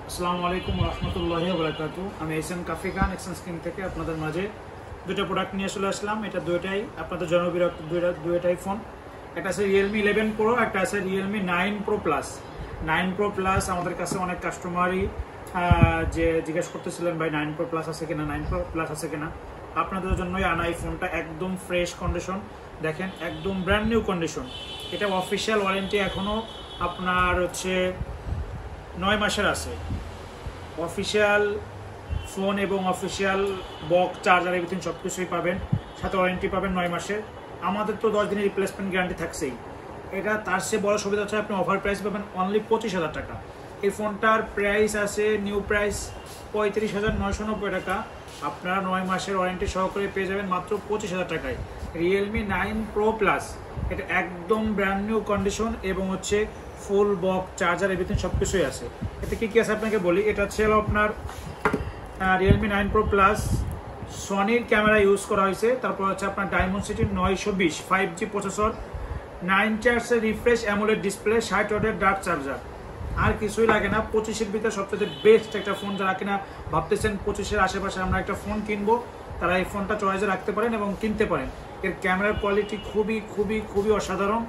আসসালামু আলাইকুম রহমতুল্লাহি ওয়া বারাকাতুহু। আমি এসএম কাফি খান এক্সচেঞ্জ স্কিম থেকে আপনাদের মাঝে দুটো প্রোডাক্ট নিয়ে চলে আসলাম। এটা দুইটাই আপনাদের জনপ্রিয় দুইটাই ফোন। একটা আছে রিয়েলমি 11 প্রো, একটা আছে Realme 9 pro plus. 9 pro plus আমাদের কাছে অনেক কাস্টমারই যে জিজ্ঞেস করতেছিলেন ভাই 9 প্রো প্লাস আছে কিনা, 9 প্রো প্লাস আছে কিনা। আপনাদের জন্যই আনা এই ফোনটা একদম ফ্রেশ কন্ডিশন, দেখেন একদম ব্র্যান্ড নিউ কন্ডিশন। এটা অফিসিয়াল ওয়ারেন্টি এখনও আপনার হচ্ছে 9 মাসের আছে। অফিসিয়াল ফোন এবং অফিসিয়াল বক্স, চার্জার, এভরিথিং সব কিছুই পাবেন, সাথে ওয়ারেন্টি পাবেন 9 মাসের। আমাদের তো 10 দিনের রিপ্লেসমেন্ট গ্যারান্টি থাকছেই। এটা তার চেয়ে বড় সুবিধা হচ্ছে আপনি অফার প্রাইস পাবেন অনলি 25,000 টাকা। এই ফোনটার প্রাইস আছে নিউ প্রাইস 35,990 টাকা। আপনারা 9 মাসের ওয়ারেন্টি সহকারে পেয়ে যাবেন মাত্র 25,000 টাকায় রিয়েলমি 9 প্রো প্লাস। এটা একদম ব্র্যান্ড নিউ কন্ডিশন এবং হচ্ছে ফুল বক্স, চার্জার, এভরিথিং সব কিছুই আছে। এতে কী কী আছে আপনাকে বলি। এটা হচ্ছে আপনার রিয়েলমি 9 প্রো প্লাস, সনির ক্যামেরা ইউজ করা হয়েছে। তারপর হচ্ছে আপনার ডায়মন্ডসিটি 920 5G প্রসেসর, 9 চার্জের রিফ্রেশ অ্যামোলেড ডিসপ্লে, 60 ওয়াটের ডার্ক চার্জার। আর কিছুই লাগে না। 25-এর ভিতরে সবচেয়ে বেস্ট একটা ফোন। যারা কিনা ভাবতেছেন 25-এর আশেপাশে আমরা একটা ফোন কিনবো, তারা এই ফোনটা চয়েসে রাখতে পারেন এবং কিনতে পারেন। এর ক্যামেরার কোয়ালিটি খুবই খুবই খুবই অসাধারণ,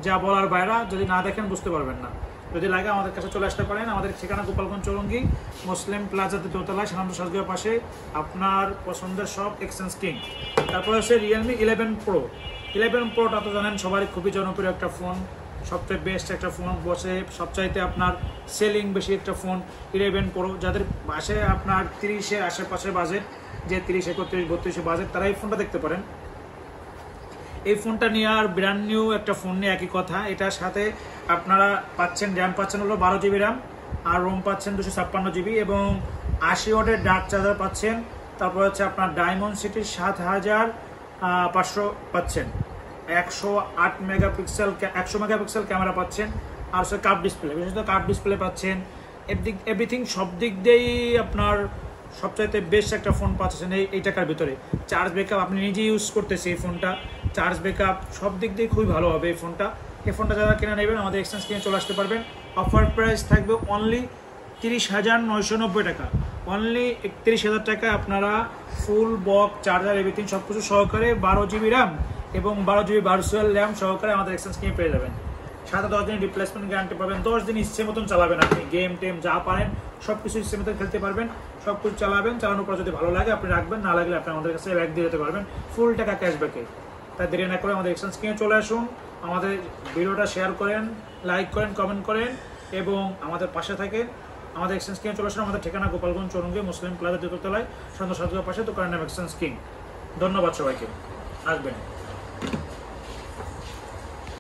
যা বলার বাইরে। যদি না দেখেন বুঝতে পারবেন না। যদি লাগে আমাদের কাছে চলে আসতে পারেন। আমাদের ঠিকানা গোপালগঞ্জ চৌরঙ্গি মুসলিম প্লাজাতে দোতলায় সাধারণত সাজগোর পাশে। আপনার পছন্দের সব এক্সচেঞ্জ কিং। তারপর আছে রিয়েলমি 11 প্রো। 11 প্রোটা তো জানেন সবারই খুবই জনপ্রিয় একটা ফোন, সবচেয়ে বেস্ট একটা ফোন, বসে সবচাইতে আপনার সেলিং বেশি একটা ফোন 11 প্রো। যাদের পাশে আপনার 30-এর আশেপাশে বাজেট, যে 30, 31, 32 বাজেট, তারা এই ফোনটা দেখতে পারেন। এই ফোনটা নিয়ে আর ব্র্যান্ড নিউ একটা ফোন নিয়ে একই কথা। এটার সাথে আপনারা পাচ্ছেন র্যাম, পাচ্ছেন হলো 12 GB র্যাম, আর রোম পাচ্ছেন 256 GB এবং 80 ওয়াটের ডার্ক চার্জার পাচ্ছেন। তারপর হচ্ছে আপনার ডায়মন্ডসিটির 7500 পাচ্ছেন, 108 মেগাপিক্সেল 100 মেগাপিক্সেল ক্যামেরা পাচ্ছেন, আর হচ্ছে কার্ভ ডিসপ্লে, বিশেষত কার্ভ ডিসপ্লে পাচ্ছেন। এভরিথিং সব দিক দিয়েই আপনার সবচাইতে বেস্ট একটা ফোন পাচ্ছেন এই টাকার ভিতরে। চার্জ ব্যাকআপ আপনি নিজে ইউজ করতেছে এই ফোনটা, চার্জ ব্যাকআপ সব দিক দিয়ে খুবই ভালো হবে এই ফোনটা। এই ফোনটা যারা কিনে নেবেন আমাদের এক্সচেঞ্জ কিনে চলে আসতে পারবেন। অফার প্রাইস থাকবে অনলি 30,990 টাকা। অনলি 31,000 টাকায় আপনারা ফুল বক্স, চার্জার, এভরিথিং সব কিছু সহকারে 12 GB র্যাম এবং 12 GB ভার্চুয়াল র্যাম সহকারে আমাদের এক্সচেঞ্জ কিনে পেয়ে যাবেন। সাথে 10 দিনের রিপ্লেসমেন্ট গ্যারান্টি পাবেন। 10 দিন ইচ্ছে মতন চালাবেন, আপনি গেম টেম যা পারেন সব কিছু ইচ্ছে মতন খেলতে পারবেন, সব কিছু চালাবেন। চালানোর পর যদি ভালো লাগে আপনি রাখবেন, না লাগলে আপনি আমাদের কাছে ব্যাক দিয়ে যেতে পারবেন ফুল টাকা ক্যাশব্যাকে। তাই দেরি না করে আমাদের এক্সচেঞ্জ কিনে চলে আসুন। আমাদের ভিডিওটা শেয়ার করেন, লাইক করেন, কমেন্ট করেন এবং আমাদের পাশে থাকেন। আমাদের এক্সচেঞ্জ কিনে চলে আসুন। আমাদের ঠিকানা গোপালগঞ্জ চৌরঙ্গি মুসলিম প্লাজা দ্বিতীয়তলায়, সন্ধ্যা সাজগোর পাশে, দোকানের নাম এক্সচেঞ্জ কিং। ধন্যবাদ সবাইকে, আসবেন।